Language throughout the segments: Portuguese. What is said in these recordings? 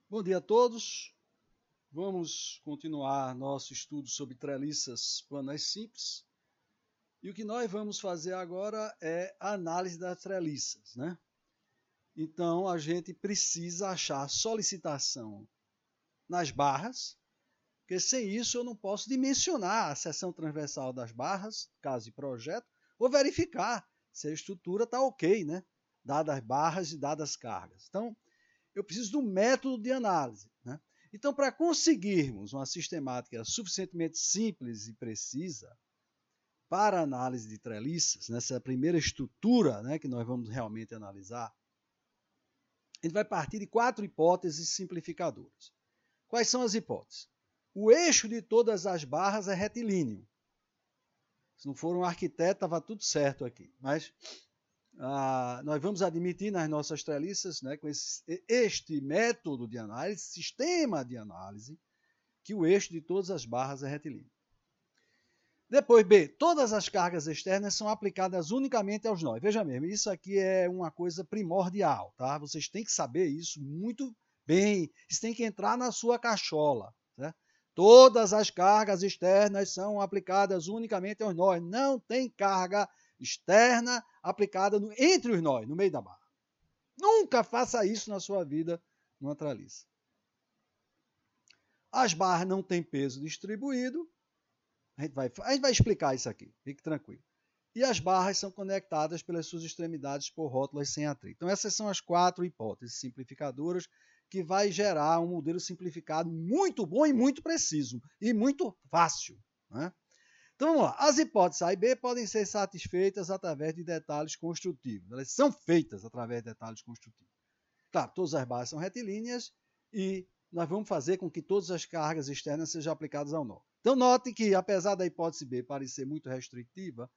Bom dia a todos. Vamos continuar nosso estudo sobre treliças planas simples. E o que nós vamos fazer agora é a análise das treliças, né? Então, a gente precisa achar solicitação nas barras, porque sem isso eu não posso dimensionar a seção transversal das barras, caso de projeto, ou verificar se a estrutura está ok, né? Dadas as barras e dadas as cargas. Então, eu preciso do método de análise, né? Então, para conseguirmos uma sistemática suficientemente simples e precisa para a análise de treliças, nessa é a primeira estrutura, né, que nós vamos realmente analisar, a gente vai partir de 4 hipóteses simplificadoras. Quais são as hipóteses? O eixo de todas as barras é retilíneo. Se não for um arquiteto, estava tudo certo aqui. Mas nós vamos admitir nas nossas treliças, né, com este método de análise, sistema de análise, que o eixo de todas as barras é retilíneo. Depois, B, todas as cargas externas são aplicadas unicamente aos nós. Veja mesmo, isso aqui é uma coisa primordial, tá? Vocês têm que saber isso muito bem. Isso tem que entrar na sua cachola, né? Todas as cargas externas são aplicadas unicamente aos nós. Não tem carga externa aplicada entre os nós, no meio da barra. Nunca faça isso na sua vida numa treliça. As barras não têm peso distribuído. A gente vai explicar isso aqui, fique tranquilo. E as barras são conectadas pelas suas extremidades por rótulas sem atrito. Então, essas são as 4 hipóteses simplificadoras que vai gerar um modelo simplificado muito bom e muito preciso, e muito fácil, né? Então, vamos lá. As hipóteses A e B podem ser satisfeitas através de detalhes construtivos. Elas são feitas através de detalhes construtivos. Claro, todas as barras são retilíneas e nós vamos fazer com que todas as cargas externas sejam aplicadas ao nó. Então, note que, apesar da hipótese B parecer muito restritiva,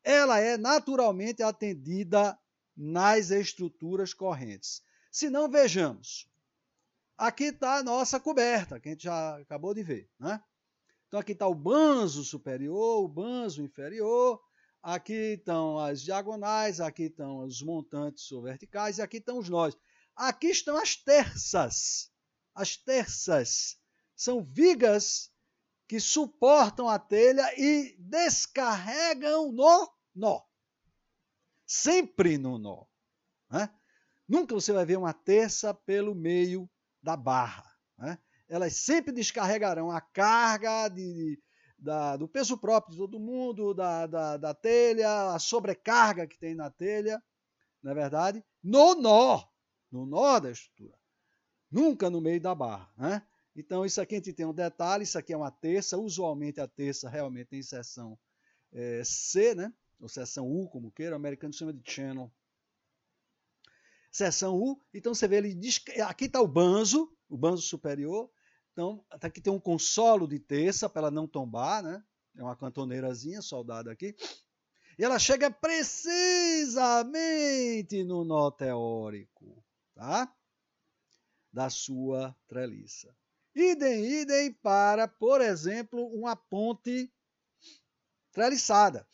ela é naturalmente atendida nas estruturas correntes. Se não, vejamos. Aqui está a nossa coberta, que a gente já acabou de ver, né? Então, aqui está o banzo superior, o banzo inferior, aqui estão as diagonais, aqui estão os montantes ou verticais, e aqui estão os nós. Aqui estão as terças. As terças são vigas que suportam a telha e descarregam no nó. Sempre no nó, né? Nunca você vai ver uma terça pelo meio da barra, né? Elas sempre descarregarão a carga do peso próprio de todo mundo, da telha, a sobrecarga que tem na telha, não é verdade? No nó da estrutura. Nunca no meio da barra, né? Então, isso aqui a gente tem um detalhe, isso aqui é uma terça, usualmente a terça realmente tem seção C, né? Ou seção U, como queira, o americano chama de channel. Seção U, então você vê ele, aqui está o banzo superior, então aqui tem um consolo de terça para ela não tombar, né? É uma cantoneirazinha soldada aqui. E ela chega precisamente no nó teórico, tá? Da sua treliça. Idem para, por exemplo, uma ponte treliçada.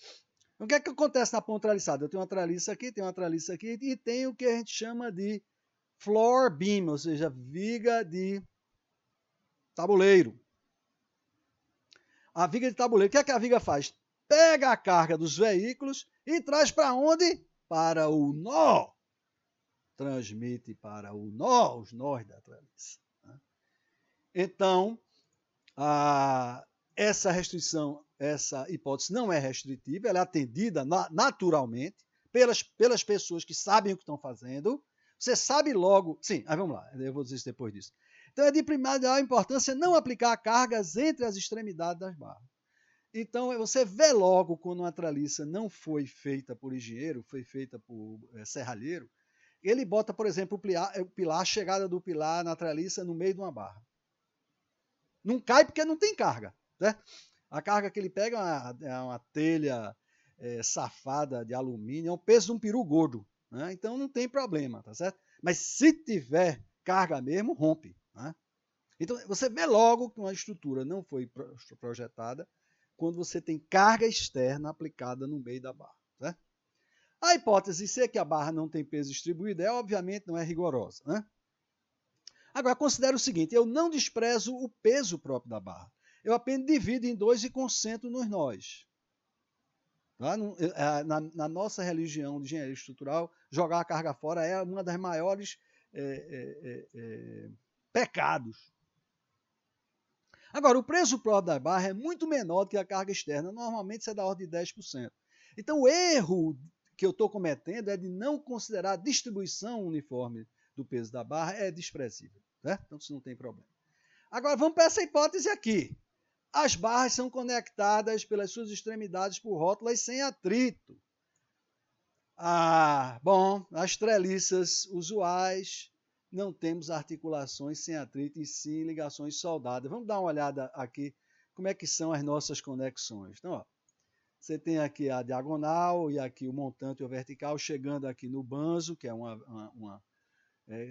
O que é que acontece na ponte treliçada? Eu tenho uma treliça aqui, tenho uma treliça aqui e tenho o que a gente chama de floor beam, ou seja, viga de tabuleiro. A viga de tabuleiro, o que é que a viga faz? Pega a carga dos veículos e traz para onde? Para o nó. Transmite para o nó, os nós da treliça. Então, essa restrição, essa hipótese não é restritiva, ela é atendida naturalmente pelas pessoas que sabem o que estão fazendo. Você sabe logo. Sim, aí vamos lá, eu vou dizer isso depois disso. Então, é de primária importância não aplicar cargas entre as extremidades das barras. Então, você vê logo quando uma treliça não foi feita por engenheiro, foi feita por serralheiro, ele bota, por exemplo, a chegada do pilar na treliça no meio de uma barra. Não cai porque não tem carga, né? A carga que ele pega é uma telha safada de alumínio, é o peso de um peru gordo, né? Então não tem problema, tá certo? Mas se tiver carga mesmo, rompe, né? Então você vê logo que uma estrutura não foi projetada quando você tem carga externa aplicada no meio da barra, né? A hipótese C, que a barra não tem peso distribuído, obviamente não é rigorosa, né? Agora, considere o seguinte, eu não desprezo o peso próprio da barra. Eu apenas divido em 2 e concentro nos nós. Tá? Na nossa religião de engenharia estrutural, jogar a carga fora é uma das maiores pecados. Agora, o peso próprio da barra é muito menor do que a carga externa. Normalmente, isso é da ordem de 10%. Então, o erro que eu estou cometendo é de não considerar a distribuição uniforme do peso da barra é desprezível. Né? Então, isso não tem problema. Agora, vamos para essa hipótese aqui. As barras são conectadas pelas suas extremidades por rótulas sem atrito. Bom, as treliças usuais não temos articulações sem atrito e sim ligações soldadas. Vamos dar uma olhada aqui como é que são as nossas conexões. Então, ó, você tem aqui a diagonal e aqui o montante ou vertical chegando aqui no banzo, que é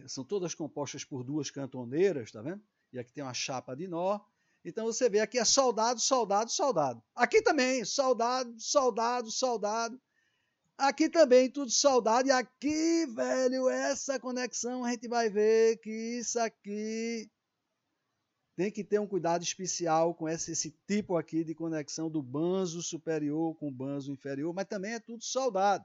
são todas compostas por 2 cantoneiras, tá vendo? E aqui tem uma chapa de nó. Então você vê aqui é soldado, soldado, soldado. Aqui também, soldado, soldado, soldado. Aqui também tudo soldado. E aqui, velho, essa conexão a gente vai ver que isso aqui tem que ter um cuidado especial com esse tipo aqui de conexão do banzo superior com o banzo inferior, mas também é tudo soldado.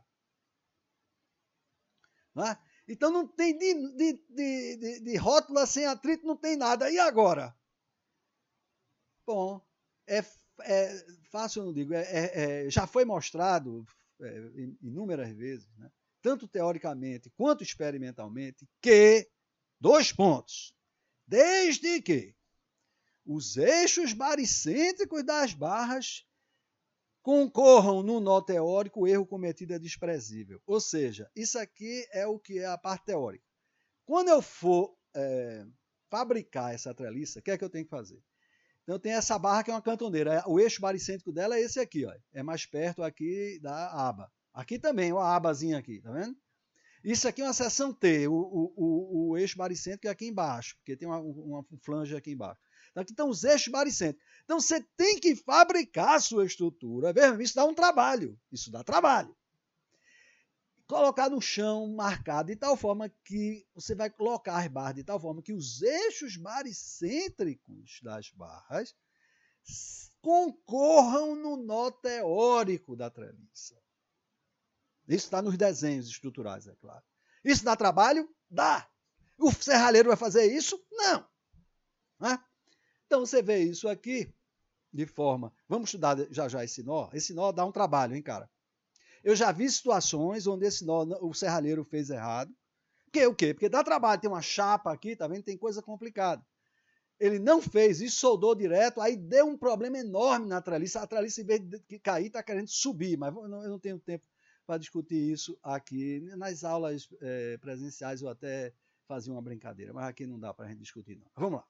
Né? Então não tem de rótula sem atrito, não tem nada. E agora? Bom, é fácil, eu não digo, já foi mostrado inúmeras vezes, né, tanto teoricamente quanto experimentalmente, que, 2 pontos, desde que os eixos baricêntricos das barras concorram no nó teórico, o erro cometido é desprezível. Ou seja, isso aqui é o que é a parte teórica. Quando eu for fabricar essa treliça, o que é que eu tenho que fazer? Então tem essa barra que é uma cantoneira. O eixo baricêntrico dela é esse aqui, ó. É mais perto aqui da aba. Aqui também, uma abazinha aqui, tá vendo? Isso aqui é uma seção T, o eixo baricêntrico é aqui embaixo, porque tem uma flange aqui embaixo. Então aqui estão os eixos baricêntricos. Então você tem que fabricar a sua estrutura. Isso dá um trabalho. Isso dá trabalho. Colocar no chão marcado de tal forma que você vai colocar as barras de tal forma que os eixos baricêntricos das barras concorram no nó teórico da treliça. Isso está nos desenhos estruturais, é claro. Isso dá trabalho? Dá. O serralheiro vai fazer isso? Não. Né? Então você vê isso aqui de forma... Vamos estudar já esse nó? Esse nó dá um trabalho, hein, cara? Eu já vi situações onde esse nó o serralheiro fez errado. O quê? Porque dá trabalho, tem uma chapa aqui, tá vendo? Tem coisa complicada. Ele não fez isso, soldou direto, aí deu um problema enorme na treliça. A treliça, em vez de cair, está querendo subir, mas eu não tenho tempo para discutir isso aqui. Nas aulas presenciais eu até fazia uma brincadeira, mas aqui não dá para a gente discutir, não. Vamos lá.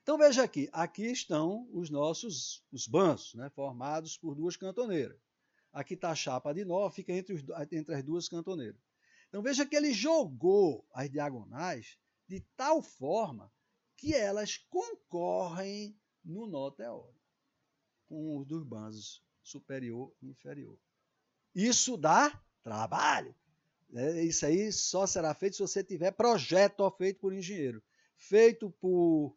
Então veja aqui, aqui estão os nossos banços, né, formados por 2 cantoneiras. Aqui está a chapa de nó, fica entre as 2 cantoneiras. Então veja que ele jogou as diagonais de tal forma que elas concorrem no nó teórico, com os dos banzos superior e inferior. Isso dá trabalho. Isso aí só será feito se você tiver projeto feito por engenheiro. Feito por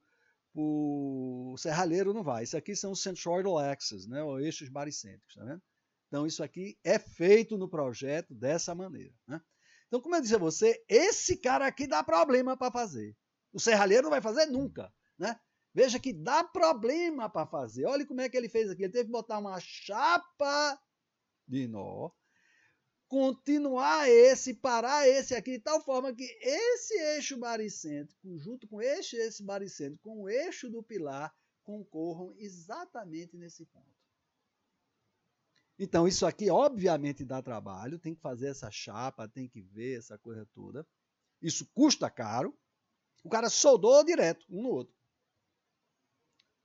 serralheiro não vai. Isso aqui são os centroidal axes, né, ou eixos baricêntricos, tá vendo? Então, isso aqui é feito no projeto dessa maneira. Né? Então, como eu disse a você, esse cara aqui dá problema para fazer. O serralheiro não vai fazer nunca. Né? Veja que dá problema para fazer. Olha como é que ele fez aqui. Ele teve que botar uma chapa de nó, continuar parar esse aqui, de tal forma que esse eixo baricêntrico, junto com esse baricêntrico, com o eixo do pilar, concorram exatamente nesse ponto. Então, isso aqui obviamente dá trabalho, tem que fazer essa chapa, tem que ver essa coisa toda. Isso custa caro. O cara soldou direto, um no outro.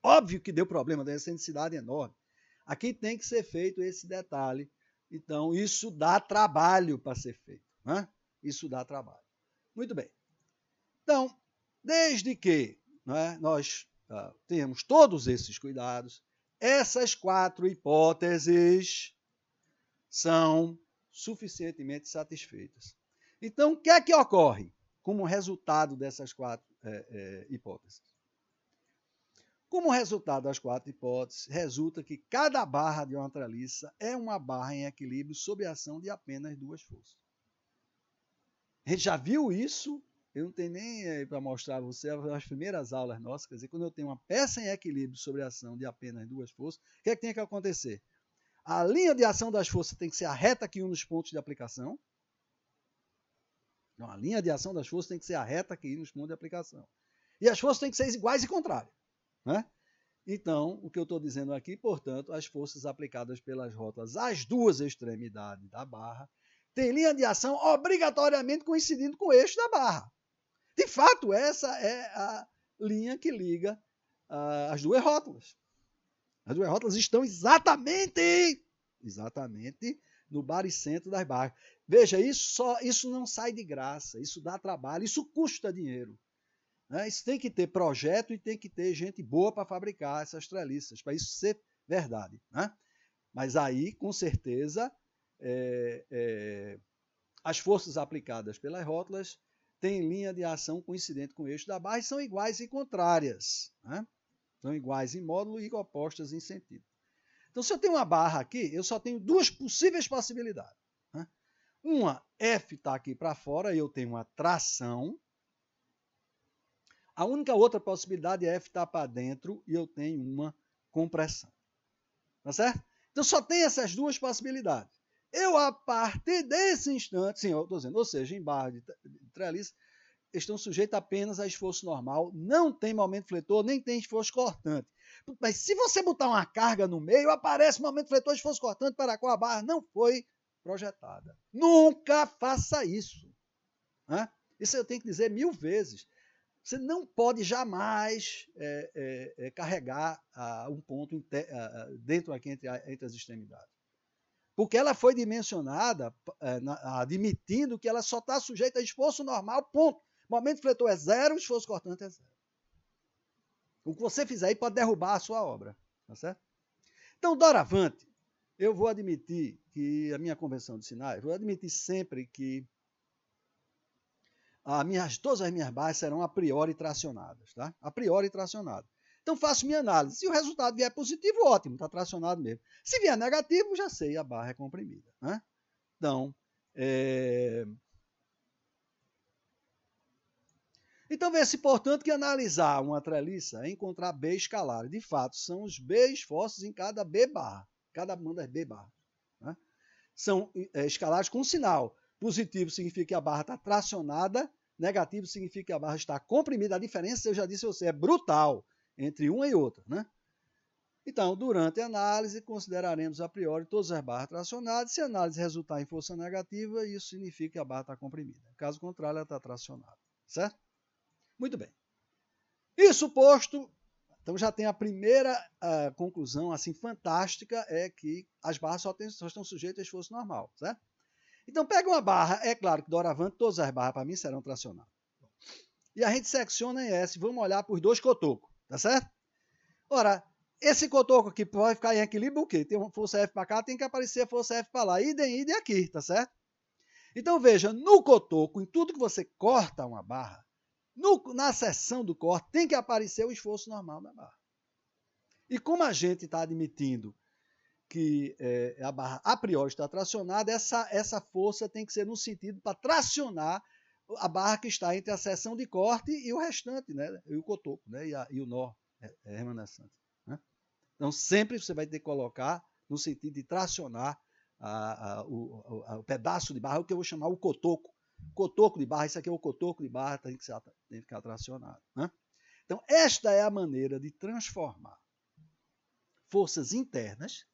Óbvio que deu problema, deu essa densidade enorme. Aqui tem que ser feito esse detalhe. Então, isso dá trabalho para ser feito. Né? Isso dá trabalho. Muito bem. Então, desde que nós temos todos esses cuidados, essas 4 hipóteses são suficientemente satisfeitas. Então, o que é que ocorre? como resultado dessas quatro hipóteses. Como resultado das quatro hipóteses, resulta que cada barra de uma treliça é uma barra em equilíbrio sob a ação de apenas duas forças. A gente já viu isso, eu não tenho nem para mostrar a você as primeiras aulas nossas, quer dizer, quando eu tenho uma peça em equilíbrio sob a ação de apenas duas forças, o que é que tem que acontecer? A linha de ação das forças tem que ser a reta que une os pontos de aplicação. Então, a linha de ação das forças tem que ser a reta que une os pontos de aplicação. E as forças têm que ser iguais e contrárias. Né? Então, o que eu estou dizendo aqui, portanto, as forças aplicadas pelas rótulas às duas extremidades da barra têm linha de ação obrigatoriamente coincidindo com o eixo da barra. De fato, essa é a linha que liga as duas rótulas. As duas rótulas estão exatamente no baricentro das barras. Veja, isso não sai de graça, isso dá trabalho, isso custa dinheiro. Né? Isso tem que ter projeto e tem que ter gente boa para fabricar essas treliças, para isso ser verdade. Né? Mas aí, com certeza, as forças aplicadas pelas rótulas têm linha de ação coincidente com o eixo da barra e são iguais e contrárias. Né? São iguais em módulo e opostas em sentido. Então, se eu tenho uma barra aqui, eu só tenho duas possíveis possibilidades. Né? Uma, F está aqui para fora e eu tenho uma tração. A única outra possibilidade é F estar para dentro e eu tenho uma compressão. Tá certo? Então, só tem essas duas possibilidades. Eu, a partir desse instante, sim, eu estou dizendo, ou seja, em barra de treliça, estão sujeitos apenas a esforço normal, não tem momento fletor, nem tem esforço cortante. Mas se você botar uma carga no meio, aparece momento fletor, esforço cortante para a qual a barra não foi projetada. Nunca faça isso. Né? Isso eu tenho que dizer 1000 vezes. Você não pode jamais carregar um ponto dentro aqui entre as extremidades. Porque ela foi dimensionada admitindo que ela só está sujeita a esforço normal, ponto. Momento fletor é zero, esforço cortante é zero. O que você fizer aí pode derrubar a sua obra. Tá certo? Então, doravante, eu vou admitir que a minha convenção de sinais, vou admitir sempre que todas as minhas barras serão a priori tracionadas. Tá? A priori tracionadas. Então, faço minha análise. Se o resultado vier positivo, ótimo, está tracionado mesmo. Se vier negativo, já sei, a barra é comprimida. Né? Então, Então, vê-se, portanto, que analisar uma treliça é encontrar B escalares. De fato, são os B esforços em cada B barra. Cada uma das B barras. Né? São escalares com sinal. Positivo significa que a barra está tracionada. Negativo significa que a barra está comprimida. A diferença, eu já disse a você, é brutal entre uma e outra. Né? Então, durante a análise, consideraremos a priori todas as barras tracionadas. Se a análise resultar em força negativa, isso significa que a barra está comprimida. Caso contrário, ela está tracionada. Certo? Muito bem. Isso posto, então já tem a primeira conclusão assim fantástica, é que as barras só estão sujeitas a esforço normal, certo? Então pega uma barra, é claro que doravante todas as barras para mim serão tracionadas. E a gente secciona em S, vamos olhar para os dois cotocos, tá certo? Ora, esse cotoco aqui vai ficar em equilíbrio o quê? Tem uma força F para cá, tem que aparecer a força F para lá, idem aqui, tá certo? Então veja, no cotoco, em tudo que você corta uma barra, na seção do corte tem que aparecer o esforço normal da barra. E como a gente está admitindo que a barra a priori está tracionada, essa força tem que ser no sentido para tracionar a barra que está entre a seção de corte e o restante, né? E o cotoco, né? E o nó remanescente. Né? Então sempre você vai ter que colocar no sentido de tracionar o pedaço de barra, o que eu vou chamar o cotoco. Cotoco de barra, isso aqui é o cotoco de barra, tem que ficar tracionado. Né? Então, esta é a maneira de transformar forças internas,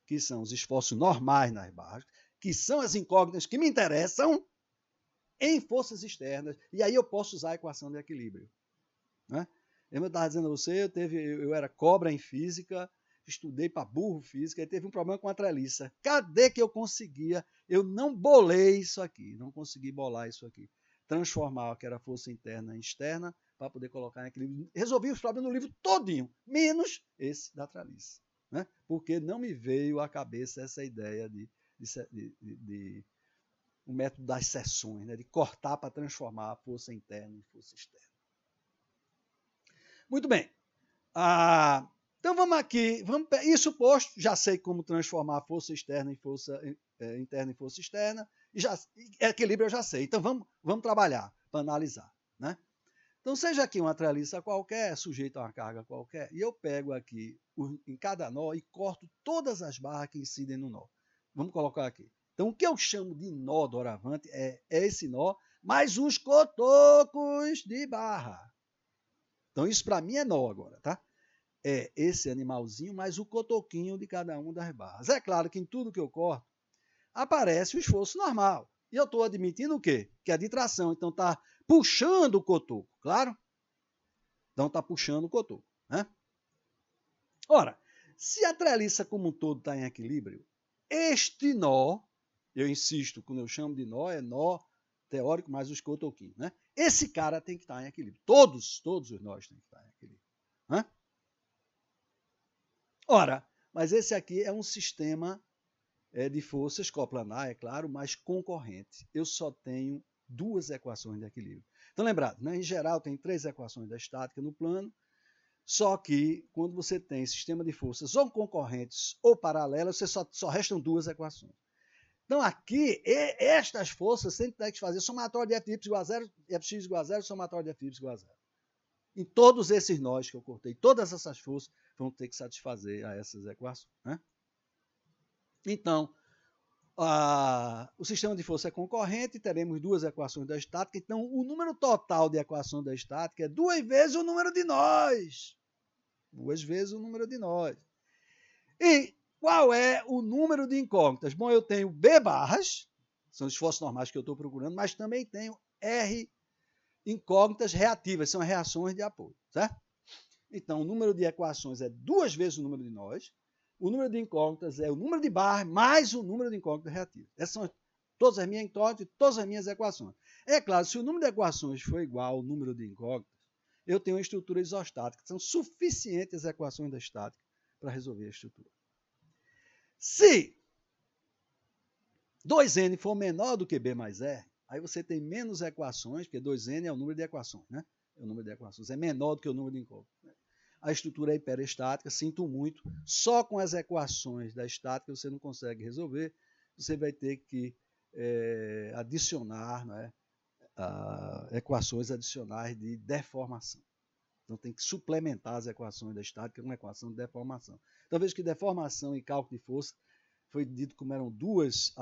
que são os esforços normais nas barras, que são as incógnitas que me interessam, em forças externas, e aí eu posso usar a equação de equilíbrio. Né? Eu estava dizendo a você, eu era cobra em física, estudei para burro física, e teve um problema com a treliça. Cadê que eu conseguia? Eu não bolei isso aqui, não consegui bolar isso aqui. Transformar o que era força interna em externa, para poder colocar em equilíbrio. Resolvi os problemas no livro todinho, menos esse da treliça. Né? Porque não me veio à cabeça essa ideia de o método das seções, né, de cortar para transformar a força interna em força externa. Muito bem. Então vamos aqui, isso posto, já sei como transformar a força externa em força interna em força externa, equilíbrio eu já sei. Então vamos trabalhar para analisar, né? Então seja aqui uma treliça qualquer, sujeita a uma carga qualquer, e eu pego aqui em cada nó e corto todas as barras que incidem no nó. Vamos colocar aqui. Então o que eu chamo de nó doravante é esse nó, mais os cotocos de barra. Então isso para mim é nó agora, tá? É esse animalzinho mais o cotoquinho de cada uma das barras. É claro que em tudo que eu corto aparece o esforço normal. E eu estou admitindo o quê? Que é de tração. Então está puxando o cotoco, claro? Então está puxando o cotoco, né? Ora, se a treliça como um todo está em equilíbrio, este nó, eu insisto, quando eu chamo de nó, é nó teórico mais os cotoquinhos, né? Esse cara tem que estar em equilíbrio. Todos os nós têm que estar em equilíbrio. Né? Ora, mas esse aqui é um sistema de forças coplanar, é claro, mas concorrente. Eu só tenho duas equações de equilíbrio. Então, lembrado, né? Em geral, tem 3 equações da estática no plano, só que quando você tem sistema de forças ou concorrentes ou paralelas, você só restam 2 equações. Então, aqui, estas forças sempre tem que fazer somatório de f igual a 0, fx igual a 0, somatório de f igual a 0. Em todos esses nós que eu cortei, todas essas forças vão ter que satisfazer a essas equações. Né? Então, o sistema de força é concorrente, teremos 2 equações da estática, então o número total de equação da estática é 2 vezes o número de nós. 2 vezes o número de nós. E qual é o número de incógnitas? Bom, eu tenho B barras, são os esforços normais que eu estou procurando, mas também tenho R incógnitas reativas, são reações de apoio, certo? Então, o número de equações é 2 vezes o número de nós, o número de incógnitas é o número de barras mais o número de incógnitas reativas. Essas são todas as minhas incógnitas e todas as minhas equações. É claro, se o número de equações for igual ao número de incógnitas, eu tenho uma estrutura isostática. São suficientes as equações da estática para resolver a estrutura. Se 2n for menor do que B mais R, aí você tem menos equações, porque 2n é o número de equações, né? O número de equações é menor do que o número de incógnitas. A estrutura é hiperestática, sinto muito, só com as equações da estática você não consegue resolver, você vai ter que adicionar, né, equações adicionais de deformação. Então tem que suplementar as equações da estática com uma equação de deformação. Então veja que deformação e cálculo de força foi dito como eram 2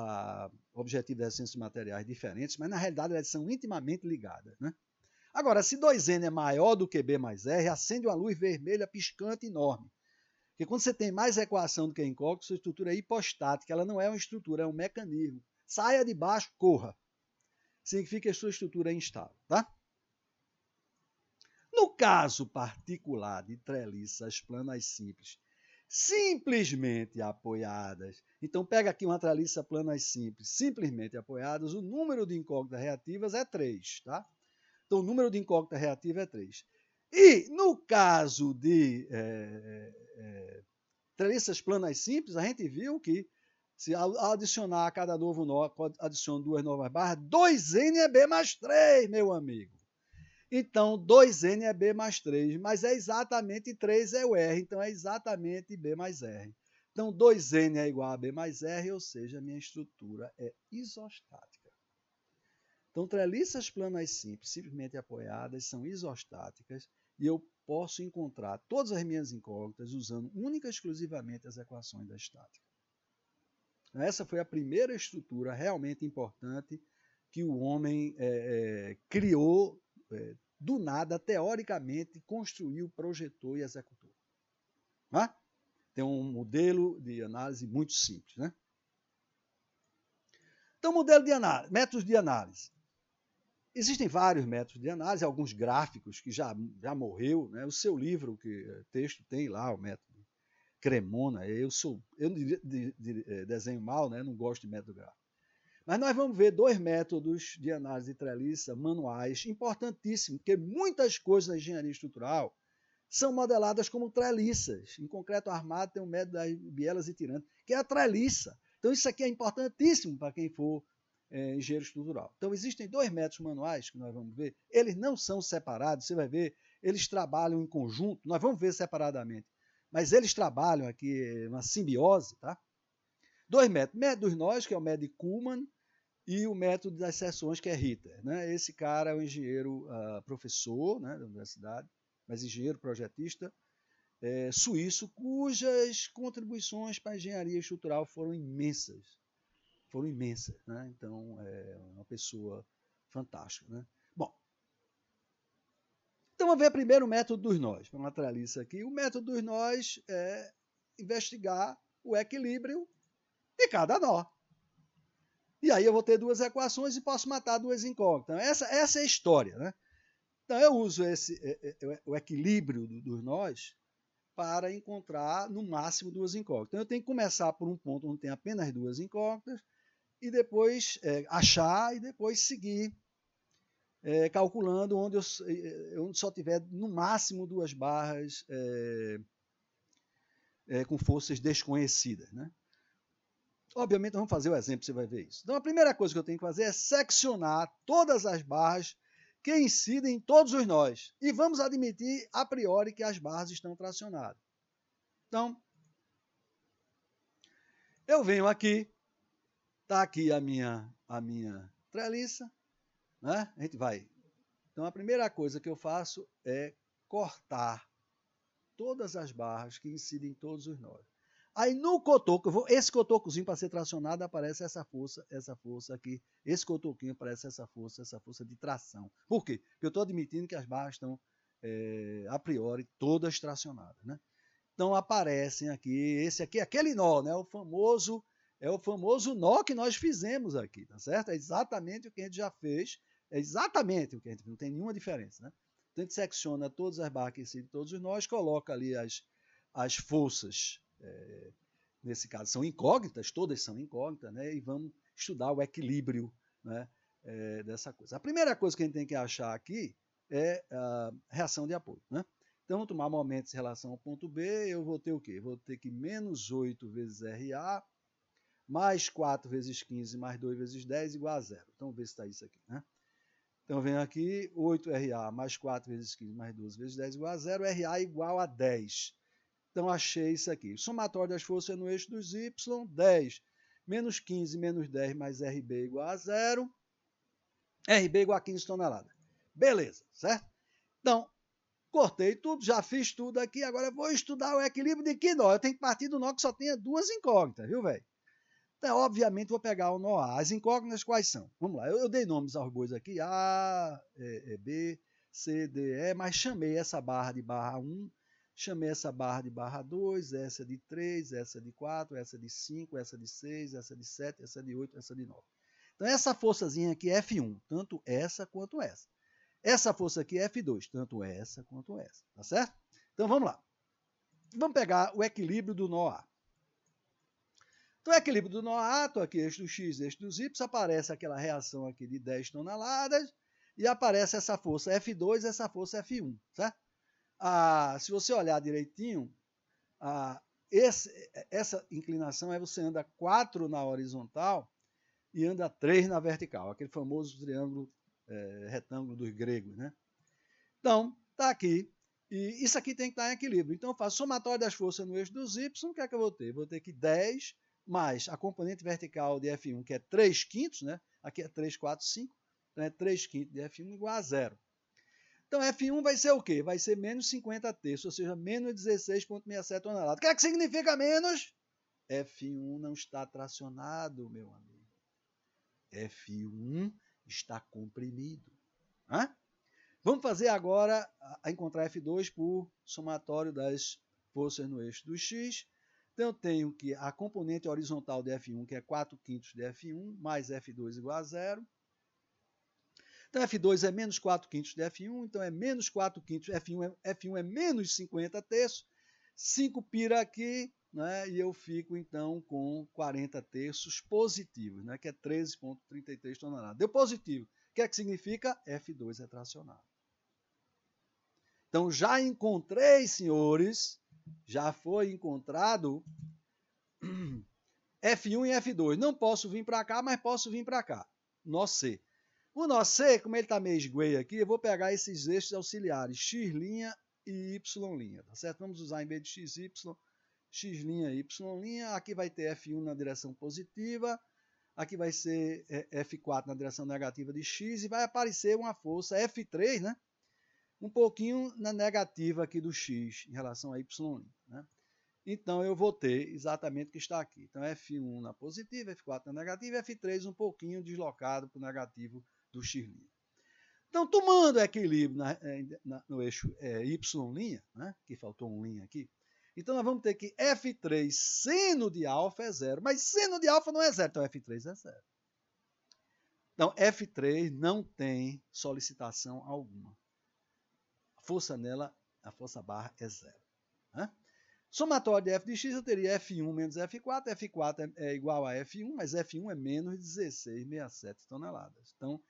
objetivos das ciências materiais diferentes, mas na realidade elas são intimamente ligadas, né? Agora, se 2n é maior do que B mais R, acende uma luz vermelha piscante enorme. Porque quando você tem mais equação do que incógnita, sua estrutura é hipostática, ela não é uma estrutura, é um mecanismo. Saia de baixo, corra. Significa que a sua estrutura é instável, tá? No caso particular de treliças planas simples, simplesmente apoiadas, então pega aqui uma treliça planas simples, simplesmente apoiadas, o número de incógnitas reativas é 3, tá? Então, o número de incógnitas reativa é 3. E, no caso de treliças planas simples, a gente viu que, se adicionar a cada novo nó, adiciona 2 novas barras, 2n é B mais 3, meu amigo. Então, 2n é B mais 3, mas é exatamente 3 é o R, então é exatamente B mais R. Então, 2n é igual a B mais R, ou seja, a minha estrutura é isostática. Então, treliças planas simples, simplesmente apoiadas, são isostáticas e eu posso encontrar todas as minhas incógnitas usando única e exclusivamente as equações da estática. Essa foi a primeira estrutura realmente importante que o homem criou do nada, teoricamente, construiu, projetou e executou. Né? Tem um modelo de análise muito simples. Né? Então, modelo de análise, métodos de análise. Existem vários métodos de análise, alguns gráficos que já morreu. Né? O seu livro, texto, tem lá o método Cremona. Eu desenho mal, né? Não gosto de método gráfico. Mas nós vamos ver 2 métodos de análise de treliça manuais, importantíssimos, porque muitas coisas da engenharia estrutural são modeladas como treliças. Em concreto armado tem um método das bielas e tirantes, que é a treliça. Então isso aqui é importantíssimo para quem for engenheiro estrutural. Então, existem 2 métodos manuais que nós vamos ver. Eles não são separados, você vai ver, eles trabalham em conjunto, nós vamos ver separadamente, mas eles trabalham aqui uma simbiose, tá? 2 métodos. Método dos nós, que é o método de Kuhlmann, e o método das seções, que é Ritter. Né? Esse cara é um engenheiro professor, né, da universidade, mas engenheiro projetista, suíço, cujas contribuições para a engenharia estrutural foram imensas. Né? Então, é uma pessoa fantástica. Né? Bom, então vamos ver primeiro o método dos nós. Vamos atrasar isso aqui. O método dos nós é investigar o equilíbrio de cada nó. E aí eu vou ter 2 equações e posso matar 2 incógnitas. Essa é a história. Né? Então eu uso o equilíbrio dos nós para encontrar no máximo 2 incógnitas. Então eu tenho que começar por um ponto onde tem apenas 2 incógnitas, e depois achar e depois seguir calculando onde só tiver no máximo 2 barras com forças desconhecidas. Né? Obviamente, vamos fazer o exemplo, você vai ver isso. Então, a primeira coisa que eu tenho que fazer é seccionar todas as barras que incidem em todos os nós. E vamos admitir, a priori, que as barras estão tracionadas. Então, eu venho aqui, está aqui a minha treliça, né? A gente vai. Então, a primeira coisa que eu faço é cortar todas as barras que incidem em todos os nós. Aí no cotoco, esse cotocozinho para ser tracionado, aparece essa força aqui. Esse cotoquinho aparece essa força de tração. Por quê? Porque eu estou admitindo que as barras estão, a priori, todas tracionadas. Né? Então aparecem aqui, esse aqui é aquele nó, né? É o famoso nó que nós fizemos aqui, tá certo? É exatamente o que a gente já fez, é exatamente o que a gente fez, não tem nenhuma diferença. Né? Então a gente secciona todas as barras que incidem em todos os nós, coloca ali as forças, nesse caso são incógnitas, todas são incógnitas, né? E vamos estudar o equilíbrio, né, dessa coisa. A primeira coisa que a gente tem que achar aqui é a reação de apoio. Né? Então, vamos tomar momentos em relação ao ponto B, eu vou ter o quê? Vou ter que menos 8 vezes RA, mais 4 vezes 15, mais 2 vezes 10, igual a 0. Então, vamos ver se está isso aqui. Né? Então, vem aqui, 8RA mais 4 vezes 15, mais 12 vezes 10, igual a 0, RA igual a 10. Então, achei isso aqui. Somatório das forças no eixo dos Y, 10. Menos 15 menos 10 mais RB igual a 0. RB igual a 15 toneladas. Beleza, certo? Então, cortei tudo, já fiz tudo aqui. Agora eu vou estudar o equilíbrio de que nó? Eu tenho que partir do nó que só tenha 2 incógnitas, viu, velho? Então, obviamente, vou pegar o nó A. As incógnitas quais são? Vamos lá, eu dei nomes aos bois aqui. A, B, C, D, E, mas chamei essa barra de barra 1. Chamei essa barra de barra 2, essa de 3, essa de 4, essa de 5, essa de 6, essa de 7, essa de 8, essa de 9. Então, essa forçazinha aqui é F1, tanto essa quanto essa. Essa força aqui é F2, tanto essa quanto essa. Tá certo? Então, vamos lá. Vamos pegar o equilíbrio do nó A. Então, o equilíbrio do nó A, estou aqui, eixo do X, eixo dos Y, aparece aquela reação aqui de 10 toneladas e aparece essa força F2 e essa força F1, certo? Se você olhar direitinho, essa inclinação você anda 4 na horizontal e anda 3 na vertical, aquele famoso triângulo retângulo dos gregos. Né? Então, está aqui, e isso aqui tem que estar em equilíbrio. Então, eu faço somatório das forças no eixo dos Y, o que é que eu vou ter? Vou ter que 10 mais a componente vertical de F1, que é 3 quintos, né? Aqui é 3, 4, 5, então é 3 quintos de F1 igual a 0. Então, F1 vai ser o quê? Vai ser menos 50 terços, ou seja, menos 16,67 toneladas. O que é que significa menos? F1 não está tracionado, meu amigo. F1 está comprimido. Hã? Vamos fazer agora a encontrar F2 por somatório das forças no eixo do X. Então, eu tenho que a componente horizontal de F1, que é 4 quintos de F1, mais F2 igual a 0. Então, F2 é menos 4 quintos de F1, então é menos 4 quintos, F1 é menos 50 terços, 5 pira aqui, né, e eu fico, então, com 40 terços positivos, né, que é 13,33 toneladas. Deu positivo. O que é que significa? F2 é tracionado. Então, já encontrei, senhores, já foi encontrado F1 e F2. Não posso vir para cá, mas posso vir para cá. nó C. O nó C, como ele está meio esgueio aqui, eu vou pegar esses eixos auxiliares, x' e y', tá certo? Vamos usar em vez de xy, x' e y', aqui vai ter F1 na direção positiva, aqui vai ser F4 na direção negativa de x, e vai aparecer uma força F3, né? Um pouquinho na negativa aqui do x em relação a y', né? Então, eu vou ter exatamente o que está aqui. Então, F1 na positiva, F4 na negativa, e F3 um pouquinho deslocado para o negativo do x'. Então, tomando equilíbrio no eixo y', né, que faltou um linha aqui, então nós vamos ter que F3 seno de alfa é zero, mas seno de alfa não é zero, então F3 é zero. Então, F3 não tem solicitação alguma. A força nela, a força barra é zero. Né? Somatório de f de x, eu teria F1 menos F4. F4 é igual a F1, mas F1 é menos 16,67 toneladas. Então,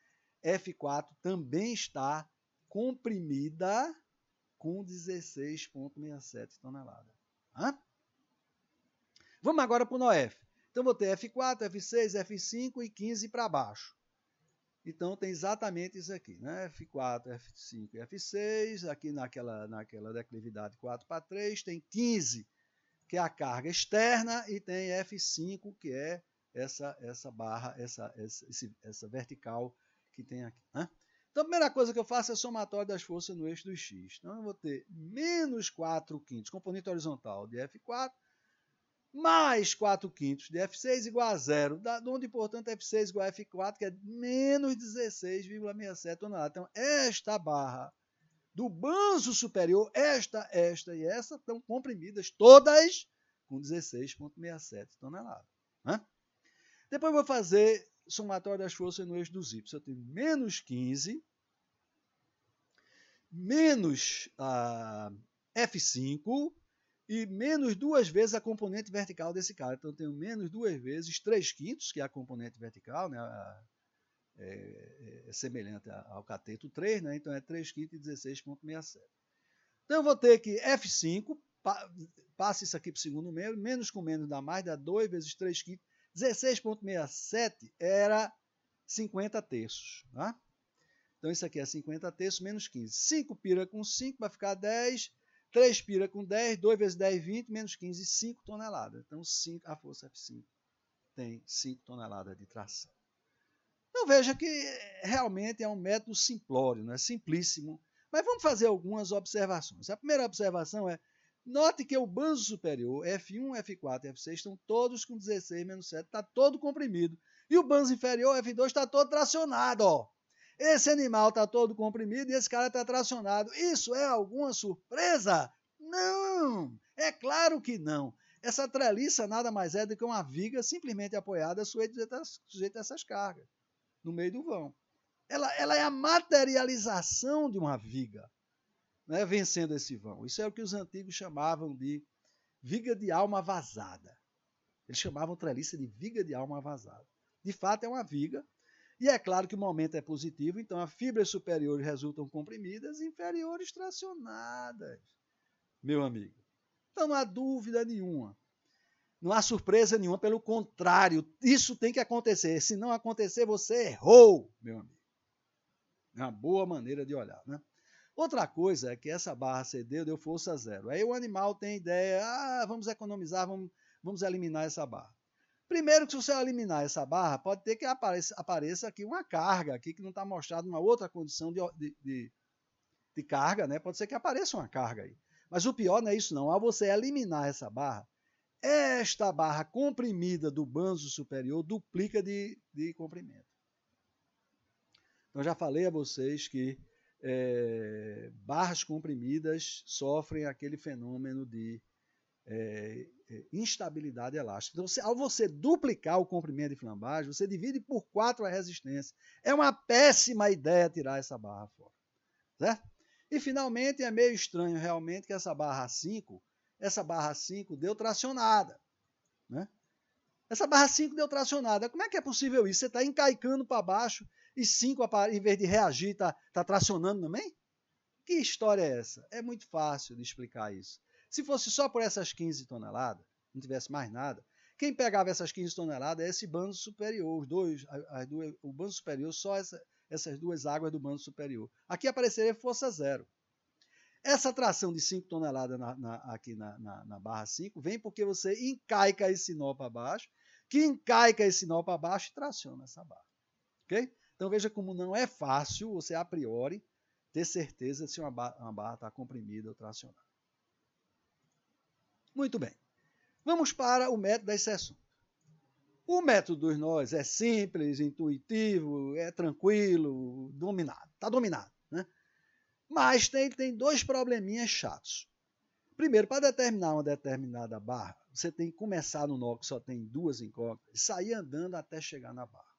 F4 também está comprimida com 16,67 toneladas. Hã? Vamos agora para o nó F. Então, vou ter F4, F6, F5 e 15 para baixo. Então, tem exatamente isso aqui, né? F4, F5 e F6, aqui naquela declividade 4 para 3, tem 15, que é a carga externa, e tem F5, que é essa barra, essa vertical que tem aqui. Né? Então, a primeira coisa que eu faço é somatório das forças no eixo do x. Então, eu vou ter menos 4/5, componente horizontal de F4, mais 4/5 de F6 igual a zero, onde, portanto, F6 igual a F4, que é menos 16,67 toneladas. Então, esta barra do banzo superior, esta e essa, estão comprimidas todas com 16,67 toneladas. Né? Depois, eu vou fazer somatório das forças no eixo dos y. Eu tenho menos 15, menos F5, e menos 2 vezes a componente vertical desse cara. Então, eu tenho menos 2 vezes 3/5, que é a componente vertical, né? É semelhante ao cateto 3, né? Então é 3/5 e 16,67. Então, eu vou ter que F5, passa isso aqui para o segundo membro, menos com menos dá mais, dá 2 vezes 3/5, 16,67 era 50 terços. Tá? Então, isso aqui é 50 terços menos 15. 5 pira com 5 vai ficar 10. 3 pira com 10, 2 vezes 10, 20, menos 15, 5 toneladas. Então, a força F5 tem 5 toneladas de tração. Então, veja que realmente é um método simplório, né? Simplíssimo. Mas vamos fazer algumas observações. A primeira observação é, note que o banzo superior, F1, F4 e F6, estão todos com 16 menos 7, está todo comprimido. E o banzo inferior, F2, está todo tracionado, ó. Esse animal está todo comprimido e esse cara está tracionado. Isso é alguma surpresa? Não! É claro que não. Essa treliça nada mais é do que uma viga simplesmente apoiada sujeita a essas cargas, no meio do vão. Ela é a materialização de uma viga, né, vencendo esse vão. Isso é o que os antigos chamavam de viga de alma vazada. Eles chamavam treliça de viga de alma vazada. De fato, é uma viga. E é claro que o momento é positivo, então as fibras superiores resultam comprimidas e inferiores tracionadas, meu amigo. Então não há dúvida nenhuma, não há surpresa nenhuma, pelo contrário, isso tem que acontecer. Se não acontecer, você errou, meu amigo. É uma boa maneira de olhar, né? Outra coisa é que essa barra cedeu, deu força zero. Aí o animal tem ideia, vamos economizar, vamos eliminar essa barra. Primeiro que se você eliminar essa barra, pode ter que apareça aqui uma carga, aqui que não está mostrado uma outra condição de carga, né? Pode ser que apareça uma carga aí. Mas o pior não é isso não. Ao você eliminar essa barra, esta barra comprimida do banzo superior duplica de comprimento. Então já falei a vocês que barras comprimidas sofrem aquele fenômeno de instabilidade elástica. Então, ao você duplicar o comprimento de flambagem, você divide por 4 a resistência. É uma péssima ideia tirar essa barra fora. Certo? E, finalmente, é meio estranho realmente que essa barra 5 deu tracionada. Né? Essa barra 5 deu tracionada. Como é que é possível isso? Você está encaicando para baixo e 5, em vez de reagir, está tracionando também? Que história é essa? É muito fácil de explicar isso. Se fosse só por essas 15 toneladas, não tivesse mais nada, Quem pegava essas 15 toneladas é esse bando superior, o bando superior, só essas duas águas do bando superior. Aqui apareceria força zero. Essa tração de 5 toneladas aqui na barra 5 vem porque você encaica esse nó para baixo, que encaica esse nó para baixo e traciona essa barra. Ok? Então veja como não é fácil você, a priori, ter certeza se uma barra está comprimida ou tracionada. Muito bem. Vamos para o método das seções. O método dos nós é simples, intuitivo, é tranquilo, dominado. Está dominado. Né? Mas tem dois probleminhas chatos. Primeiro, para determinar uma determinada barra, você tem que começar no nó que só tem duas incógnitas e sair andando até chegar na barra.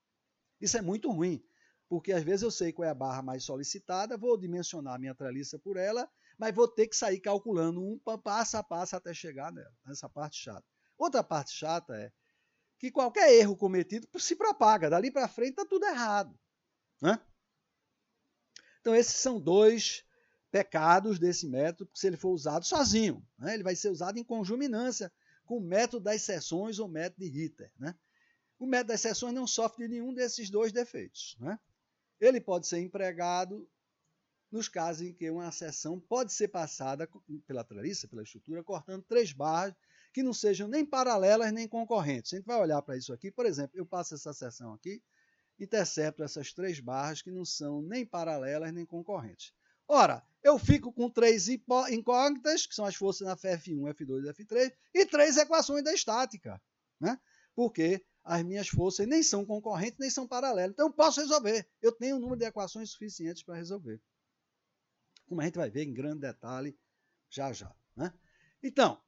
Isso é muito ruim, porque às vezes eu sei qual é a barra mais solicitada, vou dimensionar a minha treliça por ela, mas vou ter que sair calculando um passo a passo até chegar nela. Essa parte chata. Outra parte chata é que qualquer erro cometido se propaga. Dali para frente está tudo errado. Né? Então, esses são dois pecados desse método, se ele for usado sozinho. Né? Ele vai ser usado em conjuminância com o método das seções ou método de Ritter. Né? O método das seções não sofre de nenhum desses dois defeitos. Né? Ele pode ser empregado nos casos em que uma seção pode ser passada pela treliça, pela estrutura, cortando 3 barras que não sejam nem paralelas nem concorrentes. A gente vai olhar para isso aqui. Por exemplo, eu passo essa seção aqui, intercepto essas 3 barras que não são nem paralelas nem concorrentes. Ora, eu fico com 3 incógnitas, que são as forças na F1, F2 e F3, e 3 equações da estática. Né? Porque as minhas forças nem são concorrentes, nem são paralelas. Então, eu posso resolver. Eu tenho um número de equações suficientes para resolver. Como a gente vai ver em grande detalhe já já. Né? Então,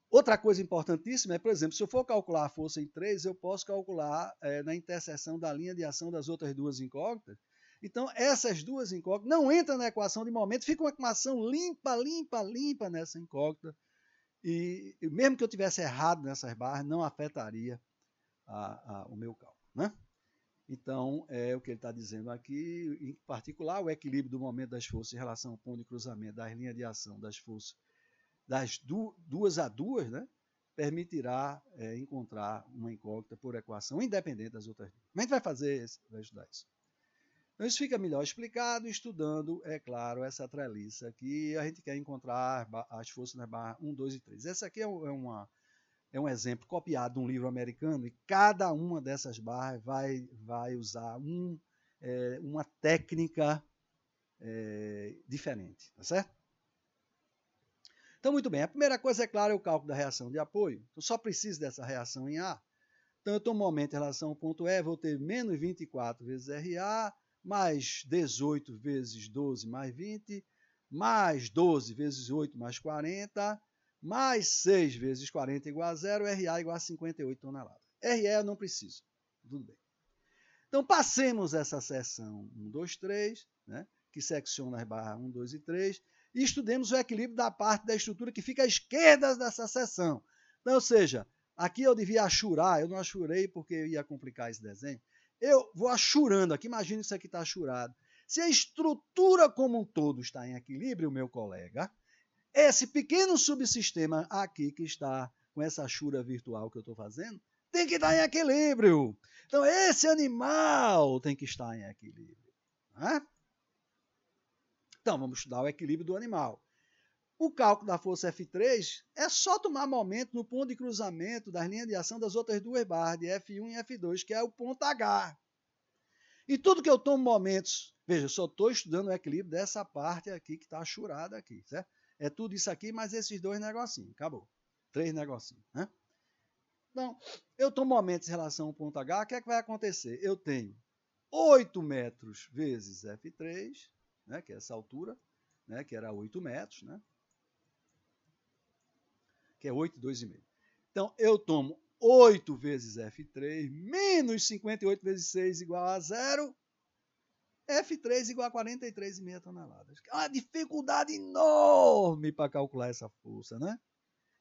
outra coisa importantíssima é, por exemplo, se eu for calcular a força em 3, eu posso calcular na interseção da linha de ação das outras duas incógnitas. Então, essas duas incógnitas não entram na equação de momento, fica uma equação limpa nessa incógnita. E mesmo que eu tivesse errado nessas barras, não afetaria o meu cálculo. Né? Então, é o que ele está dizendo aqui, em particular, o equilíbrio do momento das forças em relação ao ponto de cruzamento das linhas de ação das forças das duas a duas, né, permitirá encontrar uma incógnita por equação independente das outras duas. Como a gente vai estudar isso? Então, isso fica melhor explicado estudando, é claro, essa treliça aqui. A gente quer encontrar as forças nas barras 1, 2 e 3. Essa aqui é um exemplo copiado de um livro americano e cada uma dessas barras vai usar uma técnica diferente, tá certo? Então, muito bem. A primeira coisa, é claro, é o cálculo da reação de apoio. Eu só preciso dessa reação em A. Então, eu estou no momento em relação ao ponto E, vou ter menos 24 vezes RA, mais 18 vezes 12 mais 20, mais 12 vezes 8 mais 40, mais 6 vezes 40 igual a 0, RA igual a 58 toneladas. RE eu não preciso. Tudo bem. Então, passemos essa seção 1, 2, 3, né, que secciona as barras 1, 2 e 3, e estudemos o equilíbrio da parte da estrutura que fica à esquerda dessa seção. Então, ou seja, aqui eu devia achurar, eu não achurei porque ia complicar esse desenho. Eu vou achurando aqui, imagine que isso aqui está achurado. Se a estrutura como um todo está em equilíbrio, meu colega, esse pequeno subsistema aqui que está com essa achura virtual que eu estou fazendo, tem que estar em equilíbrio. Então, esse animal tem que estar em equilíbrio. Né? Então, vamos estudar o equilíbrio do animal. O cálculo da força F3 é só tomar momento no ponto de cruzamento das linhas de ação das outras duas barras, de F1 e F2, que é o ponto H. E tudo que eu tomo momentos, veja, eu só estou estudando o equilíbrio dessa parte aqui que está achurada aqui, certo? É tudo isso aqui, mais esses 2 negocinhos. Acabou. 3 negocinhos. Né? Então, eu tomo momentos em relação ao ponto H, o que é que vai acontecer? Eu tenho 8 metros vezes F3, né, que é essa altura, né, que era 8 metros, né, que é 8, 2,5. Então, eu tomo 8 vezes F3 menos 58 vezes 6 igual a 0. F3 igual a 43,5 toneladas. É uma dificuldade enorme para calcular essa força, né?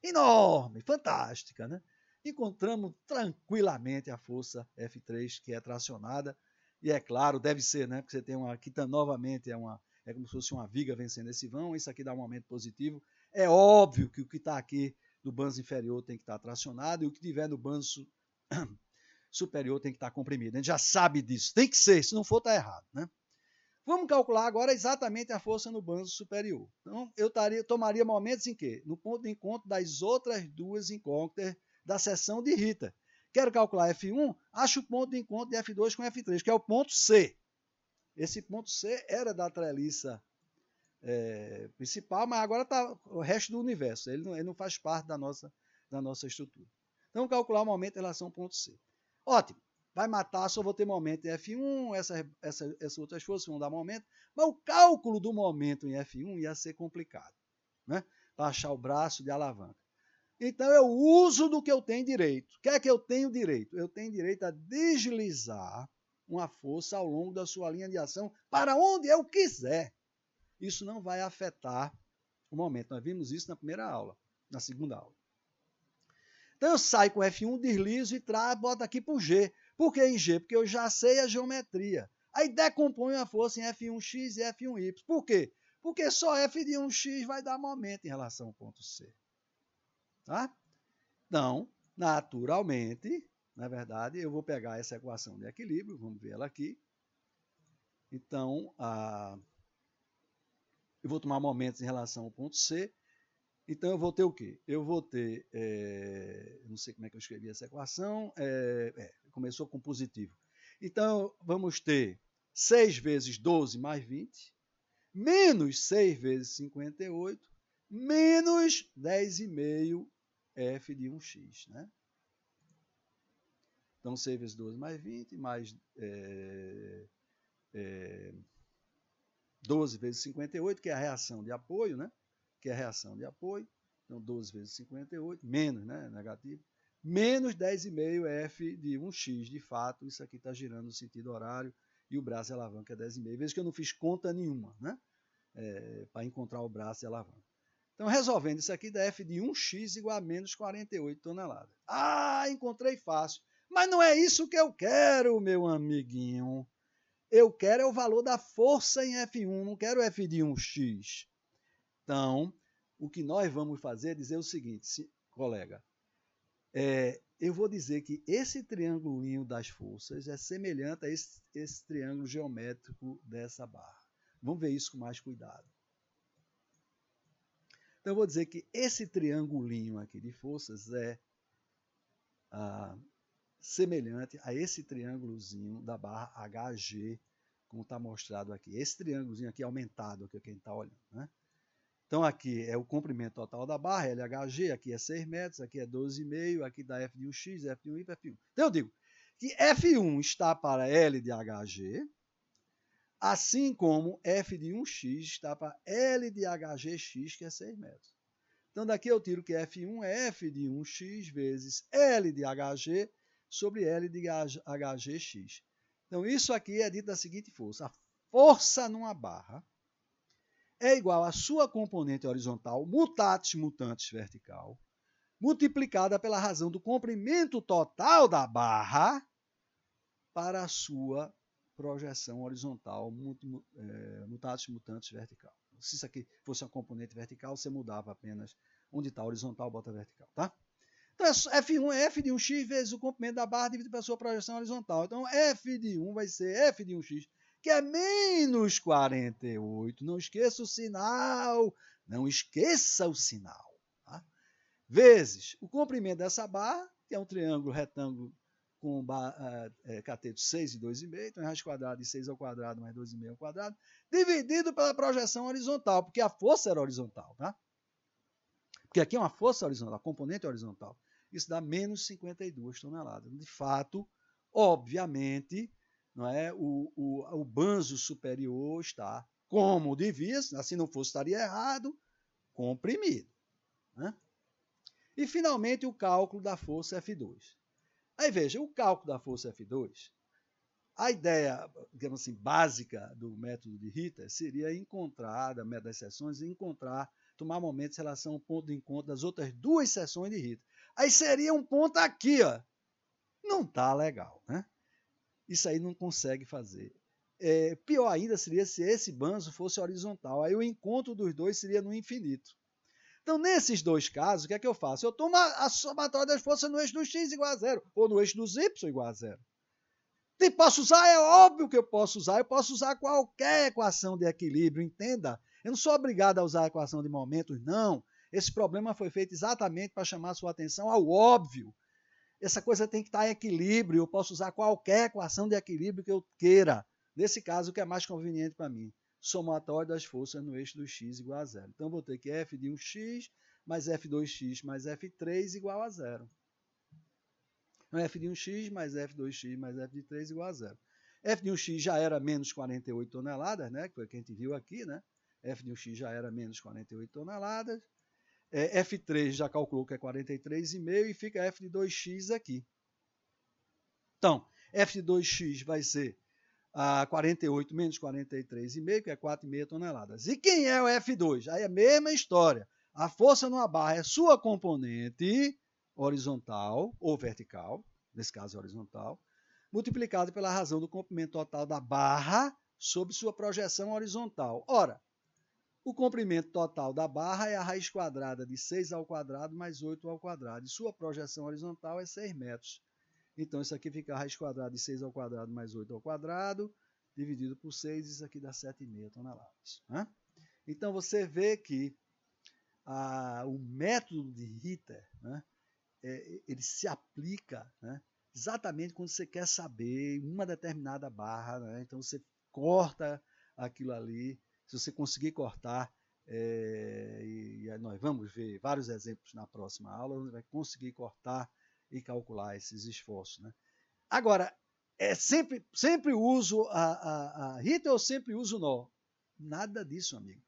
Enorme, fantástica, né? Encontramos tranquilamente a força F3, que é tracionada, e é claro, deve ser, né? Porque você tem aqui novamente como se fosse uma viga vencendo esse vão, isso aqui dá um momento positivo. É óbvio que o que está aqui do banzo inferior tem que estar tracionado e o que tiver no banzo superior tem que estar comprimido. A gente já sabe disso. Tem que ser, se não for, está errado. Né? Vamos calcular agora exatamente a força no banzo superior. Então, eu tomaria momentos em que? No ponto de encontro das outras duas incógnitas da seção de Rita. Quero calcular F1, acho o ponto de encontro de F2 com F3, que é o ponto C. Esse ponto C era da treliça principal, mas agora está o resto do universo. Ele não faz parte da nossa estrutura. Então, calcular o momento em relação ao ponto C. Ótimo. Vai matar, só vou ter momento em F1, essas outras forças vão dar momento, mas o cálculo do momento em F1 ia ser complicado, né? Para achar o braço de alavanca. Então, eu uso do que eu tenho direito. O que é que eu tenho direito? Eu tenho direito a deslizar uma força ao longo da sua linha de ação para onde eu quiser. Isso não vai afetar o momento. Nós vimos isso na primeira aula, na segunda aula. Então, eu saio com F1, deslizo e boto aqui para o G. Por que em G? Porque eu já sei a geometria. Aí decomponho a força em F1x e F1y. Por quê? Porque só F de 1x vai dar momento em relação ao ponto C. Tá? Então, naturalmente, na verdade, eu vou pegar essa equação de equilíbrio, vamos ver ela aqui. Então, eu vou tomar momentos em relação ao ponto C. Então, eu vou ter o quê? Eu vou ter, não sei como é que eu escrevi essa equação, começou com positivo. Então, vamos ter 6 vezes 12 mais 20, menos 6 vezes 58, menos 10,5 F de 1x. Né? Então, 6 vezes 12 mais 20, mais 12 vezes 58, que é a reação de apoio, né? Que é a reação de apoio. Então, 12 vezes 58, menos, né? Negativo. Menos 10,5 F de 1x. De fato, isso aqui está girando no sentido horário e o braço de alavanca é 10,5. Veja que eu não fiz conta nenhuma, né? Para encontrar o braço de alavanca. Então, resolvendo isso aqui, dá F de 1x igual a menos 48 toneladas. Ah, encontrei fácil. Mas não é isso que eu quero, meu amiguinho. Eu quero é o valor da força em F1, não quero F de 1x. Então, o que nós vamos fazer é dizer o seguinte, colega. Eu vou dizer que esse triângulo das forças é semelhante a esse triângulo geométrico dessa barra. Vamos ver isso com mais cuidado. Então, eu vou dizer que esse triângulo aqui de forças é semelhante a esse triângulozinho da barra HG, como está mostrado aqui. Esse triângulozinho aqui aumentado, que é quem está olhando. Né? Então, aqui é o comprimento total da barra, LHG, aqui é 6 metros, aqui é 12,5, aqui dá F de 1x, F de 1y, F1. Então, eu digo que F1 está para L de HG, assim como F de 1x está para L de HGx, que é 6 metros. Então, daqui eu tiro que F1 é F de 1x vezes L de HG sobre L de HGx. Então, isso aqui é dito da seguinte força. A força numa barra é igual à sua componente horizontal, mutatis mutandis vertical, multiplicada pela razão do comprimento total da barra para a sua projeção horizontal, mutatis mutandis vertical. Se isso aqui fosse uma componente vertical, você mudava apenas onde está horizontal, bota vertical, tá? Então, F1 é F de 1x vezes o comprimento da barra dividido pela sua projeção horizontal. Então, F de 1 vai ser F de 1x, que é menos 48. Não esqueça o sinal. Não esqueça o sinal. Tá? Vezes o comprimento dessa barra, que é um triângulo retângulo com cateto 6 e 2,5. Então, raiz quadrada de 6 ao quadrado mais 2,5 ao quadrado, dividido pela projeção horizontal, porque a força era horizontal. Tá? Porque aqui é uma força horizontal, a componente horizontal. Isso dá menos 52 toneladas. De fato, obviamente, não é, o banzo superior está, como devia, se não fosse, estaria errado, comprimido. Né? E, finalmente, o cálculo da força F2. Aí, veja, o cálculo da força F2, a ideia, digamos assim, básica do método de Rita seria encontrar, da método das seções, tomar momentos em relação ao ponto de encontro das outras duas seções de Rita. Aí seria um ponto aqui, ó. Não está legal, né? Isso aí não consegue fazer. Pior ainda seria se esse banzo fosse horizontal. Aí o encontro dos dois seria no infinito. Então, nesses dois casos, o que é que eu faço? Eu tomo a somatória das forças no eixo do x igual a zero, ou no eixo dos y igual a zero. E posso usar? É óbvio que eu posso usar. Eu posso usar qualquer equação de equilíbrio, entenda? Eu não sou obrigado a usar a equação de momentos, não. Esse problema foi feito exatamente para chamar a sua atenção ao óbvio. Essa coisa tem que estar em equilíbrio. Eu posso usar qualquer equação de equilíbrio que eu queira. Nesse caso, o que é mais conveniente para mim? Somatório das forças no eixo do x igual a zero. Então, vou ter que f de 1x mais f2x mais f3 igual a zero. Então, f de 1x mais f2x mais f de 3 igual a zero. F de 1x já era menos 48 toneladas, né? Que foi o que a gente viu aqui, né? F de 1x já era menos 48 toneladas. F3 já calculou que é 43,5 e fica F de 2x aqui. Então, F de 2x vai ser 48 menos 43,5, que é 4,5 toneladas. E quem é o F2? Aí é a mesma história. A força numa barra é sua componente horizontal ou vertical, nesse caso horizontal, multiplicado pela razão do comprimento total da barra sobre sua projeção horizontal. Ora, o comprimento total da barra é a raiz quadrada de 6 ao quadrado mais 8 ao quadrado. E sua projeção horizontal é 6 metros. Então, isso aqui fica a raiz quadrada de 6 ao quadrado mais 8 ao quadrado, dividido por 6, isso aqui dá 7,5 toneladas. Né? Então, você vê que o método de Ritter, né, ele se aplica, né, exatamente quando você quer saber uma determinada barra. Né? Então, você corta aquilo ali. Se você conseguir cortar, e nós vamos ver vários exemplos na próxima aula, você vai conseguir cortar e calcular esses esforços. Né? Agora, sempre uso a Ritter ou sempre uso nó? Nada disso, amigo.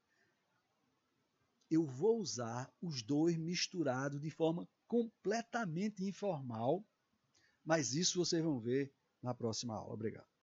Eu vou usar os dois misturados de forma completamente informal, mas isso vocês vão ver na próxima aula. Obrigado.